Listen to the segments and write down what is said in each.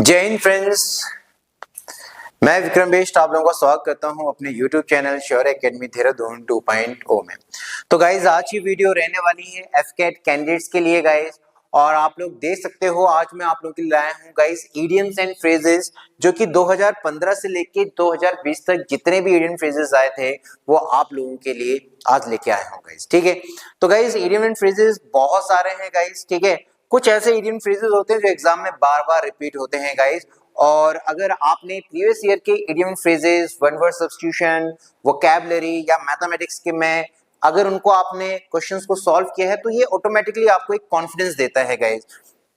जय हिंद फ्रेंड्स, मैं विक्रम बेस्ट आप लोगों का स्वागत करता हूं अपने YouTube channel sure academy Dehradun 2.0 में। तो गाइज आज की वीडियो रहने वाली है एफकेट कैंडिडेट्स के लिए गाइज, और आप लोग देख सकते हो आज मैं आप लोगों के लिए लाया हूं गाइज इडियम्स एंड फ्रेजेस, जो कि 2015 से लेके 2020 तक जितने भी इडियम फ्रेजेस आए थे वो आप लोगों के लिए आज लेके आया हूं गाइज। ठीक है, तो गाइज इडियम एंड फ्रेजेस बहुत सारे हैं गाइज। ठीक है, कुछ ऐसे इडियम फ्रेजेस होते हैं जो एग्जाम में बार बार रिपीट होते हैं गाइज, और अगर आपने प्रीवियस ईयर के idiom phrases, one word substitution, vocabulary या मैथमेटिक्स के में अगर उनको आपने क्वेश्चंस को सॉल्व किया है तो ये ऑटोमेटिकली आपको एक कॉन्फिडेंस देता है गाइज।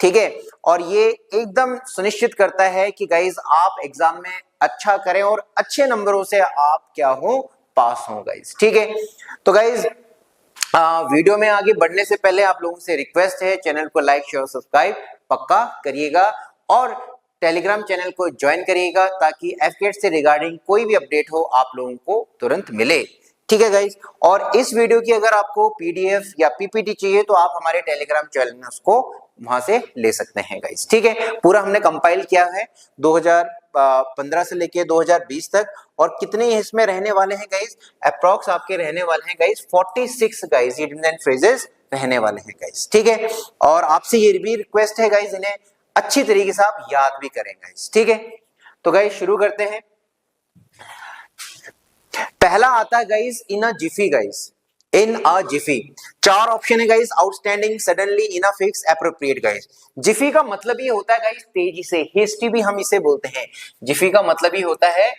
ठीक है, और ये एकदम सुनिश्चित करता है कि गाइज आप एग्जाम में अच्छा करें और अच्छे नंबरों से आप क्या हो, पास हो गाइज। ठीक है, तो गाइज वीडियो में आगे बढ़ने से पहले आप लोगों से रिक्वेस्ट है, चैनल को लाइक शेयर सब्सक्राइब पक्का करिएगा और टेलीग्राम चैनल को ज्वाइन करिएगा ताकि एफकेट से रिगार्डिंग कोई भी अपडेट हो आप लोगों को तुरंत मिले। ठीक है गाइज, और इस वीडियो की अगर आपको पीडीएफ या पीपीटी चाहिए तो आप हमारे टेलीग्राम चैनल को वहां से ले सकते हैं गाइज। ठीक है, पूरा हमने कंपाइल किया है 2015 से लेके 2020 तक, और कितने इसमें रहने वाले हैं गाइज, अप्रॉक्स आपके रहने वाले हैं guys 46 guys idioms and phrases रहने वाले हैं गाइज। ठीक है, और आपसे ये भी रिक्वेस्ट है गाइज, इन्हें अच्छी तरीके से आप याद भी करें गाइज। ठीक है, तो गाइज शुरू करते हैं। पहला आता है guys in a jiffy guys, in a jiffy. चार ऑप्शन है guys, outstanding, suddenly, in a fix, appropriate guys. Jiffy का मतलब ये होता है गाइज तेजी से, हेस्टी भी हम इसे बोलते हैं। जिफी का मतलब ही होता है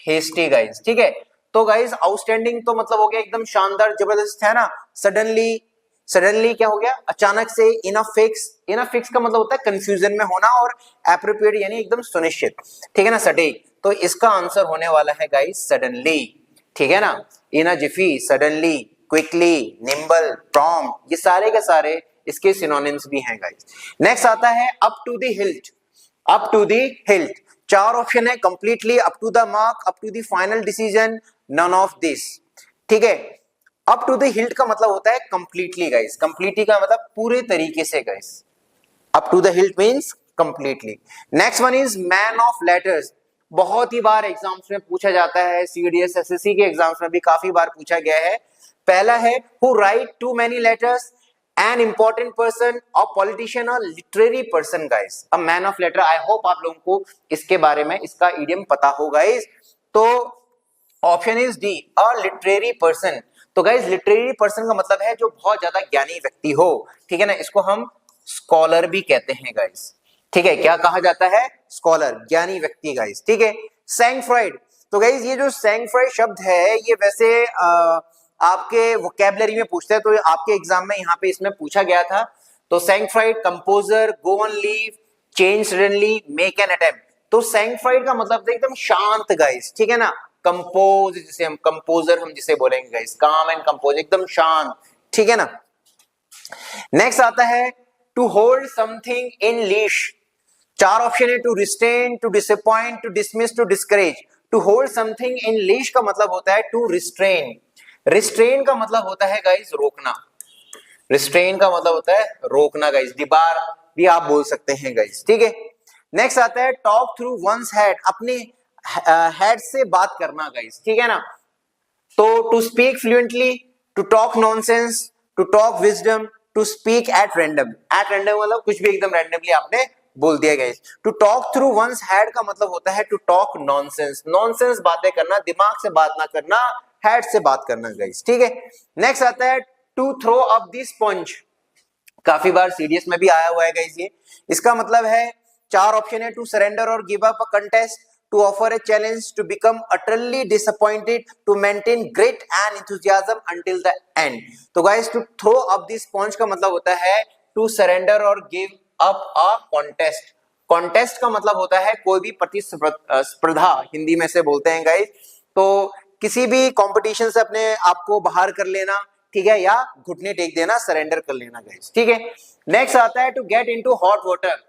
हेस्टी गाइज। ठीक है, तो गाइज आउटस्टैंडिंग तो मतलब हो गया एकदम शानदार जबरदस्त है ना। सडनली, सडनली क्या हो गया, अचानक से। इन अ फिक्स का मतलब होता है कंफ्यूजन में होना, और एप्रोप्रिएट यानी एकदम सुनिश्चित। ठीक है ना, सटीक। तो इसका आंसर होने वाला है गाइज सडनली। ठीक है ना, in a jiffy, suddenly, quickly, nimble, prompt, ये सारे के सारे इसके सिनोनिम्स भी हैं गाइज। नेक्स्ट आता है up to the hilt, up to the hilt. चार ऑप्शन है, completely, up to the mark, up to the final decision, none of this. ठीक है, अप टू द हिल्ट का मतलब होता है कंप्लीटली गाइस। कंप्लीटली का मतलब पूरे तरीके से guys. Up to the hilt means completely. Next one is man of letters. बहुत ही बार एग्जाम्स में पूछा जाता है, सीडीएस एसएससी के एग्जाम्स में भी काफी बार पूछा गया है। पहला है who write to many letters, an important person, a politician, a literary person guys. A man of letter, I hope आप लोगों को इसके बारे में इसका इडियम पता हो गाइस। तो option is D, a literary person. तो गाइज लिटरेरी पर्सन का मतलब है जो बहुत ज्यादा ज्ञानी व्यक्ति हो। ठीक है ना, इसको हम स्कॉलर भी कहते हैं गाइज। ठीक है, क्या कहा जाता है, स्कॉलर, ज्ञानी व्यक्ति गाइज। ठीक है, सैंक्फ्राइड। तो गाइज ये जो सैंक्फ्राइड शब्द है ये वैसे आपके वोकैबुलरी में पूछते हैं, तो आपके एग्जाम में यहाँ पे इसमें पूछा गया था। तो sangfroid, composure, go on leave, change suddenly, make an attempt. तो सैंक्फ्राइड का मतलब एकदम शांत गाइज। ठीक है ना, कंपोज जिसे हम कंपोजर हम जिसे बोलेंगे गाइस, काम एंड कंपोज, एकदम शांत। ठीक है ना। नेक्स्ट आता है to hold something in leash. चार ऑप्शन है, to restrain, to disappoint, to dismiss, to discourage. To hold something in leash का मतलब होता है टू रिस्ट्रेन। रिस्ट्रेन का मतलब होता है गाइस रोकना। रिस्ट्रेन का मतलब होता है रोकना गाइस, दीवार भी आप बोल सकते हैं गाइस। ठीक है, नेक्स्ट आता है टॉक थ्रू वंस हेड, अपने हेड से बात करना गाइस। ठीक है ना, तो to speak fluently, to talk nonsense, to talk wisdom, to speak at random. At random मतलब कुछ भी एकदम रैंडमली आपने बोल दिया guys. To talk through one's head का मतलब होता है टू टॉक नॉनसेंस, नॉनसेंस बातें करना, दिमाग से बात ना करना, हेड से बात करना गाइस। ठीक है, नेक्स्ट आता है to throw up the sponge. काफी बार सीडीएस में भी आया हुआ है गाइस ये। इसका मतलब है, चार ऑप्शन है, टू सरेंडर और give up a contest, to offer a challenge, to become utterly disappointed, to maintain great and enthusiasm until the end. तो guys to throw up the sponge का मतलब होता है to surrender or give up a contest. contest का मतलब होता है कोई भी प्रतिस्पर्धा, हिंदी में से बोलते हैं guys। तो किसी भी कंपटीशन से अपने आप को बाहर कर लेना, ठीक है, या घुटने टेक देना, सरेंडर कर लेना गाइस। ठीक है, नेक्स्ट आता है to get into hot water.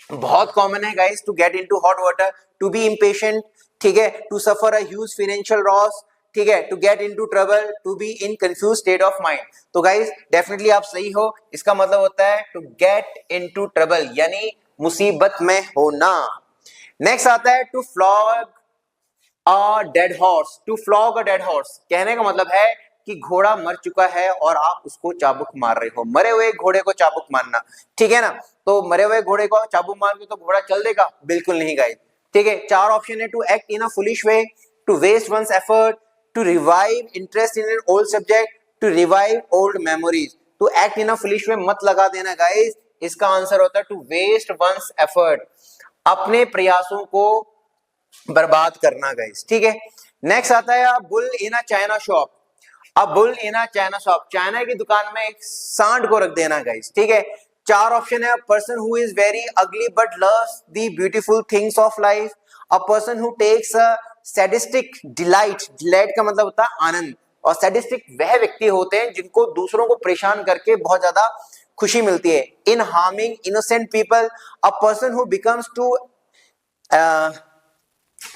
बहुत कॉमन है guys, to get into hot water, to be impatient, ठीक है, to suffer a huge financial loss, ठीक है, to get into trouble, to be in confuse state of mind. तो guys definitely आप सही हो, इसका मतलब होता है टू गेट इनटू ट्रबल यानी मुसीबत में होना। नेक्स्ट आता है to flog a dead horse. To flog a dead horse कहने का मतलब है कि घोड़ा मर चुका है और आप उसको चाबुक मार रहे हो, मरे हुए घोड़े को चाबुक मारना, ठीक है ना। तो मरे हुए घोड़े को चाबुक मार के तो घोड़ा चल देगा? बिल्कुल नहीं गाइस, ठीक है। चार ऑप्शन है, to act in a foolish way, to waste one's effort, to revive interest in an old subject, to revive old memories. To act in a foolish way मत लगा देना गाइस, इसका आंसर होता है टू वेस्ट वंस एफर्ट, अपने प्रयासों को बर्बाद करना गाइस, ठीक है। नेक्स्ट आता है bull in a China shop. अब bull in a China shop, China की दुकान में एक सांड को रख देना गाइस, ठीक है। चार ऑप्शन है, person who is very ugly but loves the beautiful things of life, a person who takes a sadistic delight, delight का मतलब होता है आनंद, और सैडिस्टिक वह व्यक्ति होते हैं जिनको दूसरों को परेशान करके बहुत ज्यादा खुशी मिलती है, in harming innocent people, a person who becomes too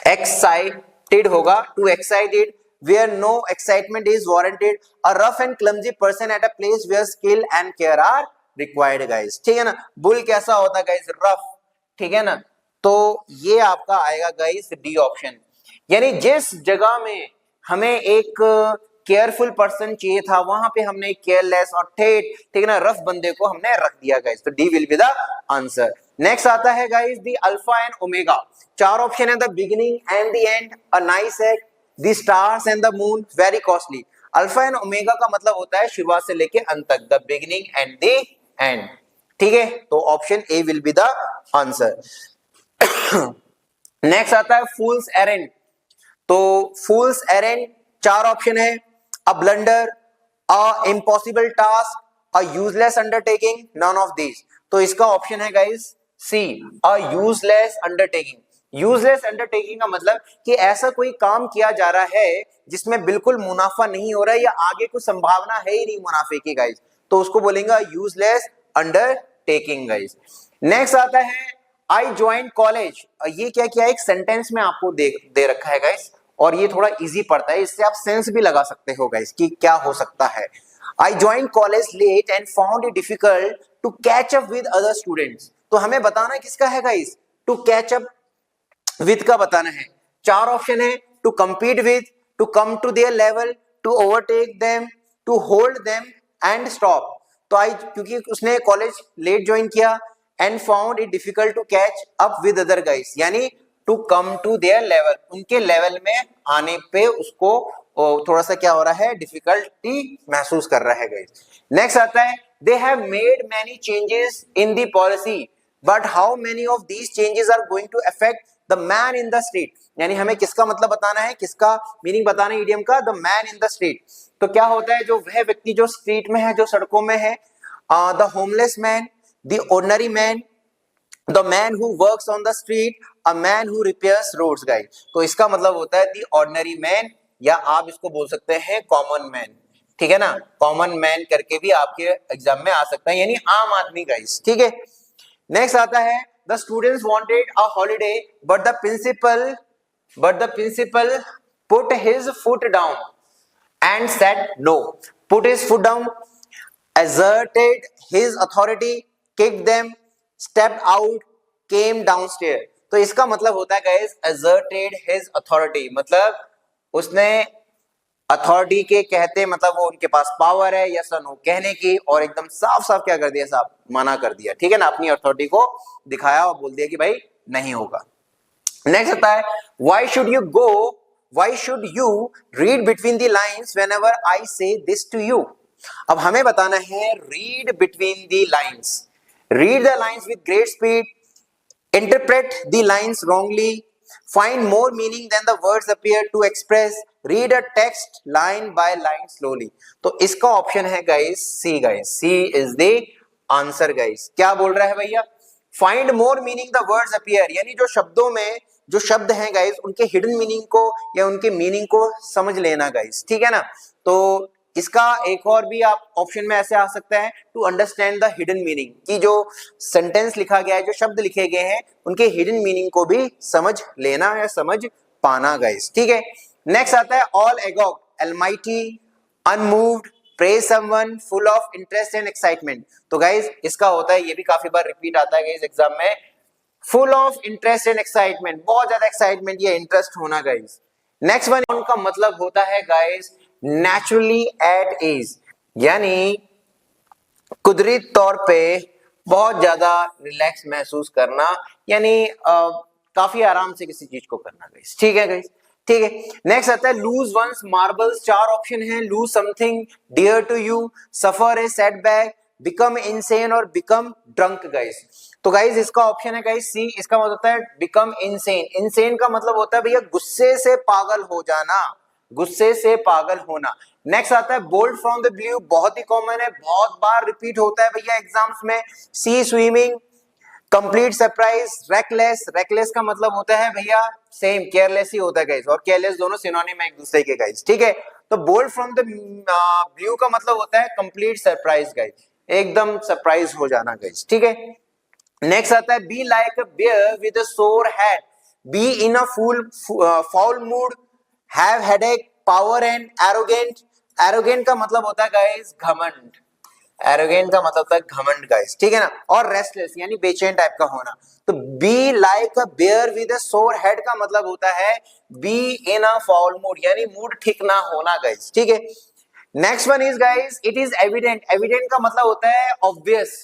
excited होगा, too excited where no excitement is warranted, a rough and clumsy person at a place where skill and care are required guys, ठीक है ना। Bull कैसा होता है guys? Rough, ठीक है ना। तो ये आपका आएगा गाइस डी ऑप्शन, यानी जिस जगह में हमें एक केयरफुल पर्सन चाहिए था वहां पे हमने केयरलेस और ठेठ, ठीक है ना, रफ बंदे को हमने रख दिया गाइस, तो D will be the answer. Next आता है guys the alpha and omega. चार ऑप्शन है, the beginning and the end, a nice act, the stars and the moon, very costly. Alpha and omega का मतलब होता है शुरुआत से लेके अंत तक, the beginning and the end, ठीक है। तो option A will be the answer. Next आता है फूल्स एरेंड। तो फूल्स एरेंड चार ऑप्शन है, a blunder, a impossible task, a useless undertaking, none of this. तो इसका ऑप्शन है guys C, a useless undertaking. Useless undertaking का मतलब कि ऐसा कोई काम किया जा रहा है जिसमें बिल्कुल मुनाफा नहीं हो रहा है या आगे कुछ संभावना है ही नहीं मुनाफे की गाइस, तो उसको बोलेंगे यूजलेस अंडरटेकिंग गाइस। नेक्स्ट आता है आई ज्वाइन कॉलेज। ये क्या किया, एक सेंटेंस में आपको दे रखा है गाइस, और ये थोड़ा इजी पड़ता है, इससे आप सेंस भी लगा सकते हो गाइस कि क्या हो सकता है। I join college late and found it difficult to catch up with other students. तो हमें बताना किसका है guys, to catch up with का बताना है। चार ऑप्शन है, to compete with, to come to their level, to overtake them, to hold them and stop. तो आई, क्योंकि उसने कॉलेज लेट ज्वाइन किया, and found it difficult to catch up with other guys, यानी to come to their level, उनके level में आने पे उसको थोड़ा सा क्या हो रहा है, डिफिकल्टी महसूस कर रहा है गाइस। नेक्स्ट आता है, they have made many changes in the policy but how many of these changes are going to affect the man in the street. यानी हमें किसका मतलब बताना है, किसका मीनिंग बताना है इडियम का, the man in the street. तो क्या होता है, जो वह व्यक्ति जो स्ट्रीट में है, जो सड़कों में है, the homeless man, the ordinary man, the man who works on the street, a man who repairs roads guys. तो इसका मतलब होता है द ऑर्डिनरी मैन, या आप इसको बोल सकते हैं कॉमन मैन, ठीक है ना। कॉमन मैन करके भी आपके एग्जाम में आ सकता है, यानी आम आदमी गाइस, ठीक है। नेक्स्ट आता है, the students wanted a holiday but the principal put his foot down and said no, put his foot down, asserted his authority, kicked them, stepped out, came downstairs। तो इसका मतलब होता है गाइस asserted his authority, मतलब उसने authority के कहते मतलब वो उनके पास पावर है यस और नो कहने की, और एकदम साफ साफ क्या कर दिया साहब, मना कर दिया, ठीक है ना, अपनी अथॉरिटी को दिखाया और बोल दिया कि भाई नहीं होगा। नेक्स्ट आता है, why should you go, why should you read between the lines whenever I से दिस टू यू। अब हमें बताना है read between the lines, read the lines with great speed, interpret the lines wrongly, find more meaning than the words appear to express, read a text line by line slowly। तो इसका option है guys C, guys C is the answer guys. क्या बोल रहा है भैया, find more meaning the words appear, यानी जो शब्दों में जो शब्द हैं गाइस उनके हिडन मीनिंग को या उनके मीनिंग को समझ लेना गाइस, ठीक है ना। तो इसका एक और भी आप ऑप्शन में ऐसे आ सकता है, to understand the hidden meaning, कि जो सेंटेंस लिखा गया है, जो शब्द लिखे गए हैं उनके हिडन मीनिंग को भी समझ लेना या समझ पाना गाइस, ठीक है। नेक्स्ट आता है, all agog, almighty, unmoved, praise someone, full of interest and excitement. तो गाइस इसका होता है, ये भी काफी बार रिपीट आता है गाइस एग्जाम में, full of interest and excitement, बहुत ज्यादा एक्साइटमेंट या इंटरेस्ट होना गाइस। नेक्स्ट वन का मतलब होता है गाइस नेचुरली एट ईज, यानी कुदरती तौर पे बहुत ज्यादा रिलैक्स महसूस करना, यानी काफी आराम से किसी चीज को करना गाइस, ठीक है गाइस, ठीक है। नेक्स्ट आता है लूज वंस मार्बल्स, चार ऑप्शन है, lose something dear to you, suffer a setback, become insane और बिकम ड्रंक गाइस। तो गाइस इसका ऑप्शन है गाइस सी, इसका मतलब होता है बिकम इनसेन। इनसेन का मतलब होता है भैया गुस्से से पागल हो जाना, गुस्से से पागल होना। नेक्स्ट आता है बोल्ड फ्रॉम द ब्लू, बहुत ही कॉमन है, बहुत बार रिपीट होता है भैया एग्जाम्स में। C swimming, complete surprise, reckless, reckless का मतलब होता है भैया सेम केयरलेस ही होता है गाइस, और केयरलेस दोनों सिनोनिम है एक दूसरे के गाइस, ठीक है। तो बोल्ड फ्रॉम द ब्लू का मतलब होता है कंप्लीट सरप्राइज गाइस, एकदम सरप्राइज हो जाना गाइस, ठीक है। नेक्स्ट आता है be like a bear with a sore head, be in a full foul mood, have headache, power and arrogant. Arrogant का मतलब होता है गाइस घमंड, एरोगेंट का मतलब होता है घमंड गाइस, ठीक है ना। और रेस्टलेस यानी बेचैन टाइप का होना। तो be like a bear with a sore head का मतलब होता है be in a foul mood, यानी मूड ठीक ना होना गाइस, ठीक है। Next one is guys it is evident, evident का मतलब होता है ऑब्वियस,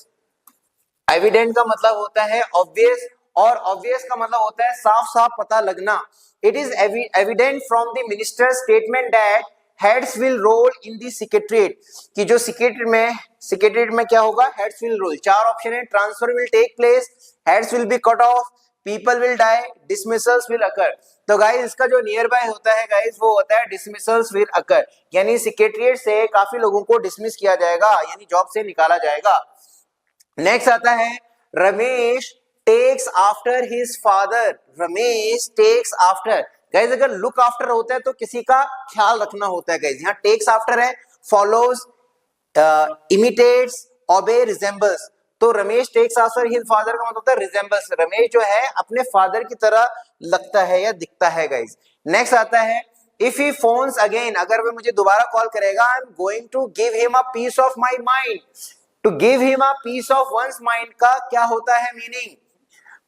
एविडेंट का मतलब होता है ऑब्वियस, और ऑब्वियस का मतलब होता है साफ साफ पता लगना। It is evident from the minister statement that heads will roll in the secretariat, कि जो सेक्रेटरीट में क्या होगा, हेड्स विल रोल। चार ऑप्शन है, transfer will take place, heads will be cut off, people will die, dismissals will occur. तो guys इसका जो नियर बाय होता है गाइस वो होता है डिसमिसल्स विल अकर, यानी सेक्रेटरीट से काफी लोगों को डिसमिस किया जाएगा, यानी जॉब से निकाला जाएगा। नेक्स्ट आता है Ramesh takes after his father, Ramesh takes after. Guys अगर लुक आफ्टर होता है तो किसी का ख्याल रखना होता है गाइस, यहाँ टेक्स आफ्टर है, फॉलोज, इमिटेट्स, ओबे, रिजेंबल्स। तो Ramesh takes after his father का मतलब होता है रिजेंबल्स, रमेश जो है अपने फादर की तरह लगता है या दिखता है गाइस। नेक्स्ट आता है इफ ही फोन्स अगेन, अगर वह मुझे दोबारा कॉल करेगा, I am going to give him a piece of my mind. To give him a piece of one's mind का क्या होता है meaning,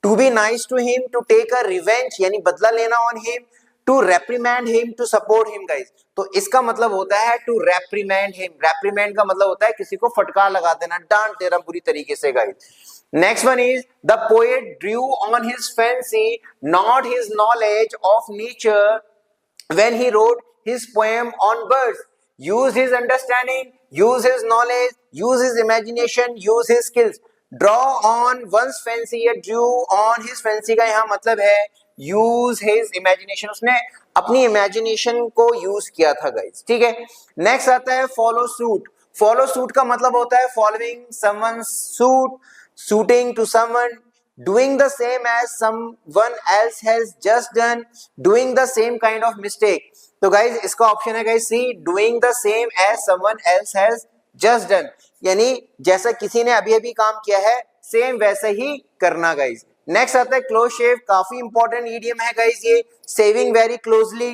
to be nice to him, to take a revenge यानी बदला लेना on him, to reprimand him, to support him guys. तो इसका मतलब होता है टू रेप्रीमेंड हिम, रेप्रीमेंड का मतलब होता है किसी को फटकार लगा देना, डांट देना बुरी तरीके से guys. Next one is the poet Drew on his fancy not his knowledge of nature when he wrote his poem on birds, use his understanding, use his knowledge, use his imagination, use his skills, draw on one's fancy या drew on his fancy का यहाँ मतलब है use his imagination, उसने अपनी imagination को use किया था गाइस, ठीक है। नेक्स्ट आता है follow suit, follow suit का मतलब होता है following someone's suit, suiting to someone, doing the same as someone else has just done, doing the same kind of mistake। तो गाइज इसका ऑप्शन है guys C, doing the same as someone else has just done, यानी जैसा किसी ने अभी अभी काम किया है सेम वैसे ही करना गाइज। नेक्स्ट आता है क्लोज शेव, काफी इंपॉर्टेंट ईडियम है गाइज ये, saving very closely,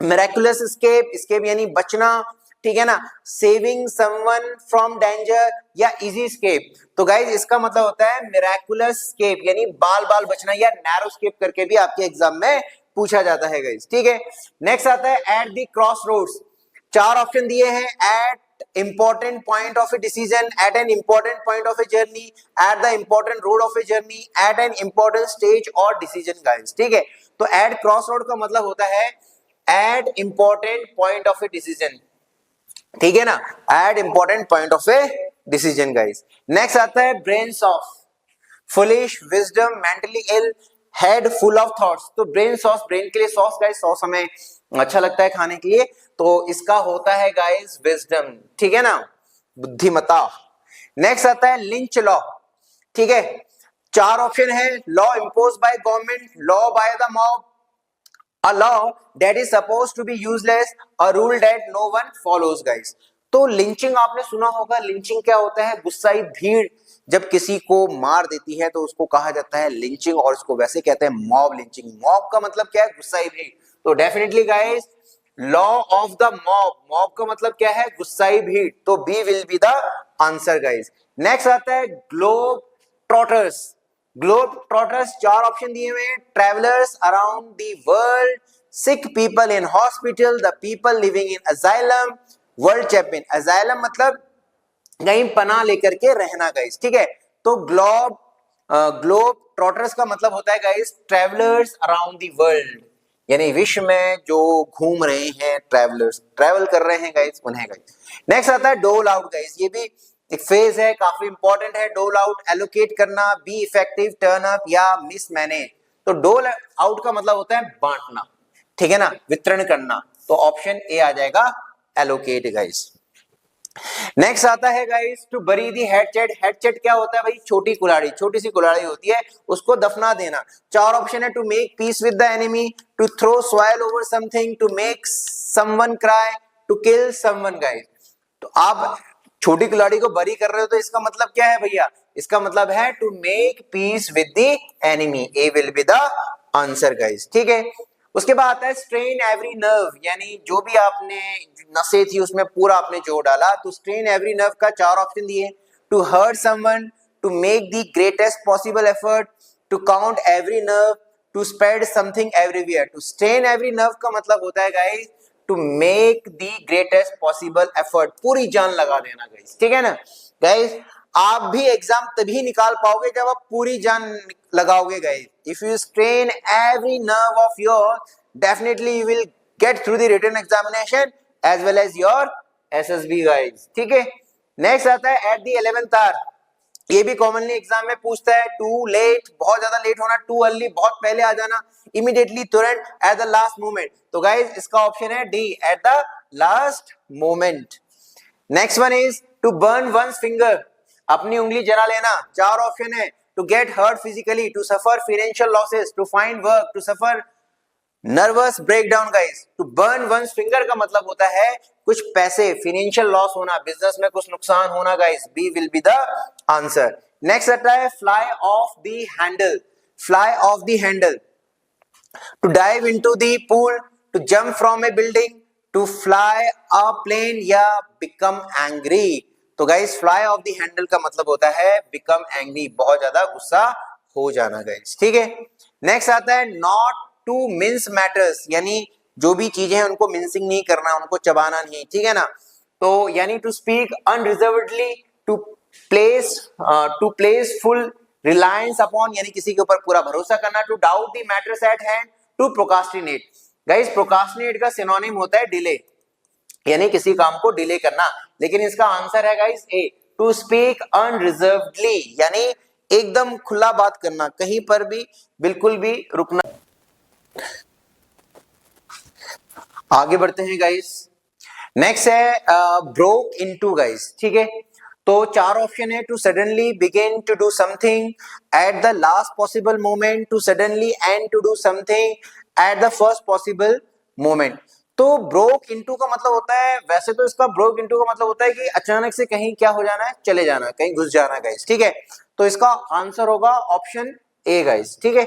miraculous escape, escape यानी बचना, ठीक है ना, सेविंग समवन फ्रॉम डेंजर या इजी स्केप। तो गाइज इसका मतलब होता है मिरेकुलस स्केप यानी बाल बाल बचना, या नैरो स्केप करके भी आपके एग्जाम में पूछा जाता है गाइज, ठीक है। नेक्स्ट आता है एट द क्रॉस रोड्स, चार ऑप्शन दिए हैं, at important point of a decision, at an important point of a journey, at the important road of a journey, at an important stage और decision guys, ठीक है। तो eight cross road का मतलब होता है at important point of a decision, ठीक है ना, at important point of a decision guys. Next आता है brain sauce, foolish, wisdom, mentally ill, head full of thoughts. तो ब्रेन सॉस, ब्रेन के लिए सॉस गाइस, सॉस हमें अच्छा लगता है खाने के लिए, तो इसका होता है गाइस विजडम, ठीक है ना, बुद्धिमता। नेक्स्ट आता है लिंच लॉ, ठीक है, चार ऑप्शन है, law impose by government, law by the mob, a law that is supposed to be useless, a rule that no one follows guys। तो लिंचिंग आपने सुना होगा, लिंचिंग क्या होता है, गुस्साई भीड़ जब किसी को मार देती है तो उसको कहा जाता है लिंचिंग, और इसको वैसे कहते हैं मॉब लिंचिंग। मॉब का मतलब क्या है, गुस्साई भीड़। तो definitely guys law of the mob, mob का मतलब क्या है, गुस्साई भीड़, तो B will be the answer guys. Next आता है globe trotters, globe trotters, 4 option दिए हुए हैं, travellers around the world, sick people in hospital, the people living in asylum, world champion. Asylum मतलब कहीं पनाह लेकर के रहना गाइस, ठीक है। तो ग्लोब ट्रॉटर्स का मतलब होता है guys travellers around the world, यानी विश्व में जो घूम रहे हैं, ट्रेवलर्स ट्रेवल कर रहे हैं गाइस, उन्हें गाइस। नेक्स्ट आता है डोल आउट गाइस, ये भी एक फेज है, काफी इंपॉर्टेंट है। डोल आउट, एलोकेट करना, बी इफेक्टिव, टर्न अप या मिस मैनेज। तो डोल आउट का मतलब होता है बांटना, ठीक है ना, वितरण करना। तो ऑप्शन ए आ जाएगा एलोकेट गाइस। नेक्स्ट आता है guys to bury the headset. Headset क्या होता है भाई? छोटी कुल्हाड़ी, छोटी सी कुल्हाड़ी होती है, उसको दफना देना। 4 ऑप्शन है, to make peace with the enemy, to throw soil over something, to make someone cry, to kill someone guys. तो आप छोटी कुल्हाड़ी को बरी कर रहे हो, तो इसका मतलब क्या है भैया? इसका मतलब है to make peace with the enemy. A will be the answer guys, ठीक है। उसके बाद आता है स्ट्रेन एवरी नर्व, यानी जो भी आपने नसें थी उसमें पूरा आपने जोर डाला, तो स्ट्रेन एवरी नर्व का 4 ऑप्शन दिए, to hurt someone, to make the greatest possible effort, to count every nerve, to spread something everywhere. To strain every nerve का मतलब होता है guys to make the greatest possible effort, पूरी जान लगा देना गाइस, ठीक है ना गाइस। आप भी एग्जाम तभी निकाल पाओगे जब आप पूरी जान लगाओगे guys. If you strain every nerve of your, definitely you will get through the written examination as well as your SSB guys, ठीक है। नेक्स्ट आता है एट द 11th आवर, ये भी कॉमनली एग्जाम में पूछता है। टू लेट, बहुत ज्यादा लेट होना, टू अर्ली, बहुत पहले आ जाना, इमीडिएटली, तुरंत, एट द लास्ट मोमेंट। तो गाइस इसका ऑप्शन है D, at the last moment. Next one is to burn one's finger, अपनी उंगली जला लेना। 4 ऑप्शन है, to get hurt physically, to suffer financial losses, to find work, to suffer nervous breakdown guys. To burn one's finger का मतलब होता है कुछ पैसे, फाइनेंशियल लॉस होना, बिजनेस में कुछ नुकसान होना guys. B will be the answer. Next आता है fly off the handle, fly off the handle, to dive into the pool, to jump from a building, to fly a plane या become angry. तो guys fly off the handle का मतलब होता है become angry, बहुत ज्यादा गुस्सा हो जाना गाइस, ठीक है। नेक्स्ट आता है नॉट टू मिंस मैटर्स, यानी जो भी चीजें हैं उनको मिंसिंग नहीं करना, उनको चबाना नहीं, ठीक है ना। तो यानी to speak unreservedly, to place full reliance upon, यानी किसी के ऊपर पूरा भरोसा करना, to doubt the matters at hand, to procrastinate. Guys procrastinate का सिनोनिम होता है डिले, यानी किसी काम को डिले करना, लेकिन इसका आंसर है गाइस ए, टू स्पीक अनरिजर्वडली, यानी एकदम खुला बात करना, कहीं पर भी बिल्कुल भी रुकना। आगे बढ़ते हैं गाइस। नेक्स्ट है ब्रोक इनटू गाइस, ठीक है। तो 4 ऑप्शन है, to suddenly begin to do something at the last possible moment, to suddenly end to do something at the first possible moment. तो ब्रोक इनटू का मतलब होता है, वैसे तो इसका ब्रोक इनटू का मतलब होता है कि अचानक से कहीं क्या हो जाना है, चले जाना, कहीं घुस जाना गाइस, ठीक है। तो इसका आंसर होगा ऑप्शन ए गाइस, ठीक है।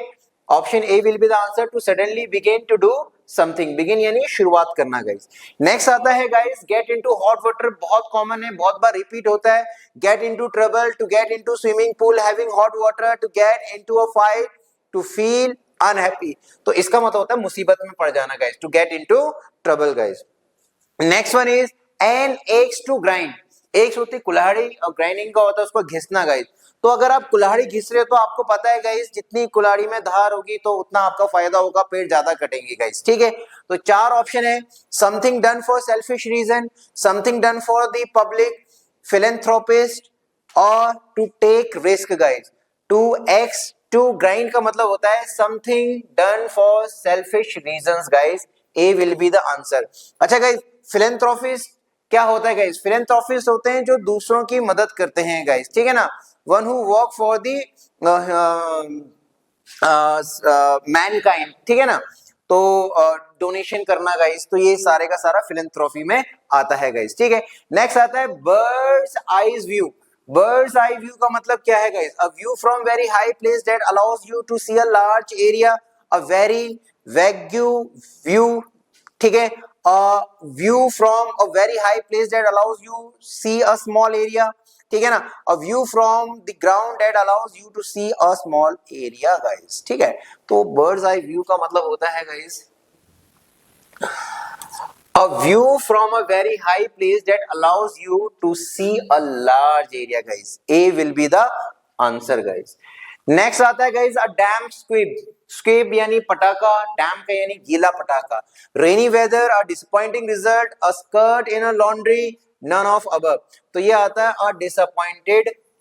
Option A will be the answer, to suddenly begin to do something, begin यानी शुरुआत करना गाइस। नेक्स्ट आता है guys get into hot water, बहुत कॉमन है, बहुत बार रिपीट होता है। Get into trouble, to get into swimming pool having hot water, to get into a fight, to feel unhappy. तो इसका मतलब होता है मुसीबत में पड़ जाना guys, to get into trouble guys. Next one is an axe to grind, axe होती कुल्हाड़ी और ग्राइंडिंग का होता है उसको घिसना गाइस। तो अगर आप कुल्हाड़ी घिस रहे हो तो आपको पता है गाइस जितनी कुल्हाड़ी में धार होगी तो उतना आपका फायदा होगा, पेड़ ज्यादा कटेंगे गाइस, ठीक है। तो 4 ऑप्शन है, something done for selfish reason, something done for the public, philanthropist और to take risk guys. To axe to grind का मतलब होता है something done for selfish reasons guys. A will be the answer. अच्छा guys philanthropist क्या होता है guys? Philanthropist होते हैं जो दूसरों की मदद करते हैं गाइस, ठीक है ना। One who work for the Mankind, ठीक है ना। तो डोनेशन करना गाइस, तो ये सारे का सारा फिलेंथ्रोपी में आता है गाइस, ठीक है। नेक्स्ट आता है bird's eyes view. Bird's eye view का मतलब क्या है guys? A view from very high place that allows you to see a large area, a very vague view, ठीक है। A view from a very high place that allows you see a small area, ठीक है ना, a view from the ground that allows you to see a small area guys, ठीक है। तो birds eye view का मतलब होता है guys a view from a very high place that allows you to see a large area guys. A will be the answer guys. Next आता है guys a damp squib, squib यानी पटाखा, damp का यानी गीला पटाखा, rainy weather, a disappointing result, a skirt in a laundry, none of above. तो ये आता है अ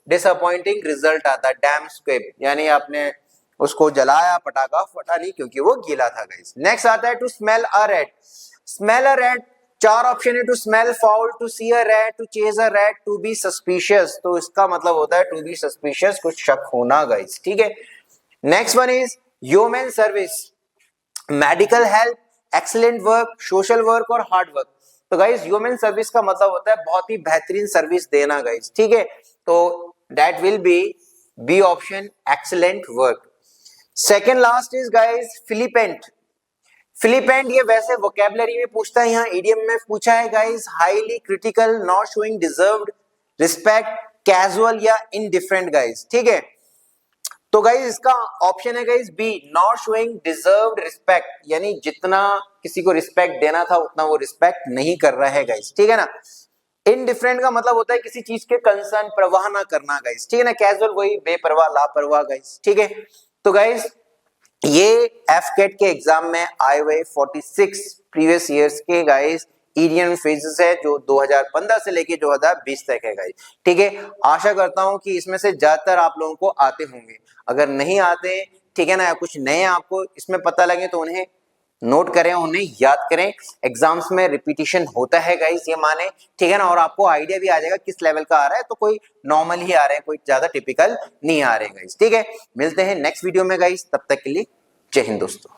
डिसअपॉइंटिंग रिजल्ट आता है डैम स्क्विब, यानी आपने उसको जलाया, पटाखा फटा नहीं क्योंकि वो गीला था गाइस। नेक्स्ट आता है to smell a rat, smell a rat, चार ऑप्शन है, to smell foul, to see a rat, to chase a rat, to be suspicious. तो इसका मतलब होता है टू बी सस्पिशियस, कुछ शक होना गाइस, ठीक है। Next one is human service, medical help, excellent work, social work और हार्ड वर्क। तो गाइस ह्यूमन सर्विस का मतलब होता है बहुत ही बेहतरीन सर्विस देना गाइस, ठीक है। तो that will be option excellent work. Second last is guys flippant, flippant ये वैसे वोकेबलरी में पूछता है, यहाँ ईडियम में पूछा है guys, highly critical, not showing deserved respect, casual या इनडिफरेंट गाइस, ठीक है। तो गाइस इसका ऑप्शन है guys B, not showing deserved respect, यानी जितना किसी को रिस्पेक्ट देना था उतना वो रिस्पेक्ट नहीं कर रहा है गाइस, ठीक है ना। इनडिफरेंट का मतलब होता है किसी चीज के कंसर्न, परवाह ना करना गाइस, ठीक है ना। कैजुअल वही बेपरवाह, लापरवाह गाइस, ठीक है। तो गाइस ये एफकेट के एग्जाम में आए हुए 46 प्रीवियस ईयर्स के गाइस ईडियम फ्रेजेस है जो 2015 से लेके 2020 तक है गाइस, ठीक है। आशा करता हूं कि इसमें से ज्यादातर आप लोगों को आते होंगे, अगर नहीं आते, ठीक है ना, कुछ नए आपको इसमें पता लगे तो उन्हें नोट करें, उन्हें याद करें। एग्जाम्स में रिपीटिशन होता है गाइस, ये माने, ठीक है ना, और आपको आइडिया भी आ जाएगा किस लेवल का आ रहा है। तो कोई नॉर्मल ही आ रहे हैं, कोई ज्यादा टिपिकल नहीं आ रहे गाइस, ठीक है। मिलते हैं नेक्स्ट वीडियो में गाइस, तब तक के लिए जय हिंद दोस्तों।